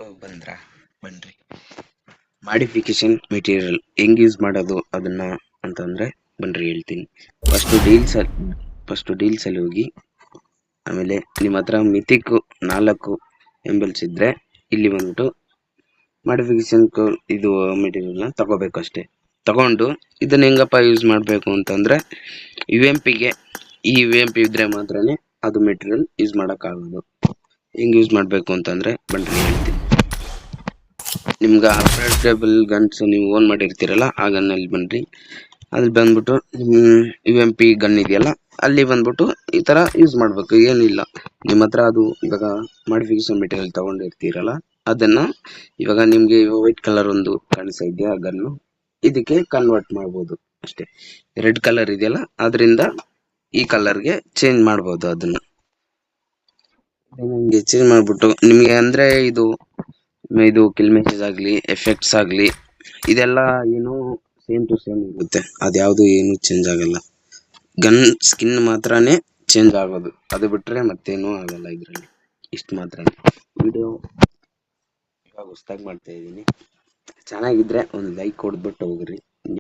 ಓ ಬಂದ್ರಾ ಬನ್ರಿ. Modification material ಹೆಂಗ್ use ಮಾಡೋದು ಅದನ್ನ ಅಂತಂದ್ರೆ ಬನ್ರಿ ಹೇಳ್ತೀನಿ. ಫಸ್ಟ್ ಡೀಲ್ಸ್ ಅಲ್ಲಿ ಹೋಗಿ, ಆಮೇಲೆ ನಿಮ್ಮ ಹತ್ರ ಮಿಥಿಕ್ 4 ಎಂಬಲ್ಸ್ ಇದ್ರೆ ಇಲ್ಲಿ ಬಂದ್ಬಿಟ್ಟು ಮಾಡಿಫಿಕೇಶನ್ ಇದು ಮೆಟೀರಿಯಲ್ನ ತಗೋಬೇಕು ಅಷ್ಟೇ. ತಗೊಂಡು ಇದನ್ನ ಹೆಂಗಪ್ಪ ಯೂಸ್ ಮಾಡಬೇಕು ಅಂತಂದ್ರೆ UMPಗೆ ಈ UMP ಇದ್ರೆ ಮಾತ್ರನೇ ಅದು ಮೆಟೀರಿಯಲ್ ಯೂಸ್ ಮಾಡೋಕ್ಕಾಗೋದು. ಹೆಂಗ್ ಯೂಸ್ ಮಾಡಬೇಕು ಅಂತಂದ್ರೆ ಬನ್ರಿ ಹೇಳ್ತೀನಿ. ನಿಮ್ಗೆ ಅಪ್ಗ್ರೇಡೇಬಲ್ ಗನ್ಸ್ ನೀವು ಓನ್ ಮಾಡಿರ್ತೀರಲ್ಲ ಆ ಗನ್ನಲ್ಲಿ ಬನ್ರಿ. ಅಲ್ಲಿ ಬಂದ್ಬಿಟ್ಟು UMP ಗನ್ ಇದೆಯಲ್ಲ ಅಲ್ಲಿ ಬಂದ್ಬಿಟ್ಟು ಈ ತರ ಯೂಸ್ ಮಾಡ್ಬೇಕು. ಏನಿಲ್ಲ, ನಿಮ್ಮ ಹತ್ರ ಅದು ಇವಾಗ ಮಾಡಿಫಿಕೇಶನ್ ಮೆಟೀರಿಯಲ್ ತಗೊಂಡಿರ್ತೀರಲ್ಲ ಅದನ್ನ ಇವಾಗ ನಿಮ್ಗೆ ವೈಟ್ ಕಲರ್ ಒಂದು ಕಾಣಿಸ್ತಾ ಇದೆಯಾ ಗನ್ನು, ಇದಕ್ಕೆ ಕನ್ವರ್ಟ್ ಮಾಡ್ಬೋದು ಅಷ್ಟೇ. ರೆಡ್ ಕಲರ್ ಇದೆಯಲ್ಲ ಅದರಿಂದ ಈ ಕಲರ್ಗೆ ಚೇಂಜ್ ಮಾಡ್ಬೋದು. ಅದನ್ನ ನಿಮಗೆ ಚೇಂಜ್ ಮಾಡ್ಬಿಟ್ಟು ನಿಮ್ಗೆ ಅಂದ್ರೆ ಇದು ಕಿಲ್ ಮೆಸೇಜ್ ಆಗ್ಲಿ ಎಫೆಕ್ಟ್ಸ್ ಆಗ್ಲಿ ಇದೆಲ್ಲ ಏನು ಸೇಮ್ ಟು ಸೇಮ್ ಇರುತ್ತೆ. ಅದ್ಯಾವುದು ಏನು ಚೇಂಜ್ ಆಗಲ್ಲ. ಗನ್ ಸ್ಕಿನ್ ಮಾತ್ರನೇ ಚೇಂಜ್ ಆಗೋದು, ಅದು ಬಿಟ್ರೆ ಮತ್ತೇನೂ ಆಗಲ್ಲ ಇದರಲ್ಲಿ. ಇಷ್ಟು ಮಾತ್ರ. ವಿಡಿಯೋ ಇವಾಗ ಹೊಸ್ದಾಗಿ ಮಾಡ್ತಾ ಇದ್ದೀನಿ. ಚೆನ್ನಾಗಿದ್ರೆ ಒಂದು ಲೈಕ್ ಕೊಡ್ಬಿಟ್ಟು ಹೋಗ್ರಿ.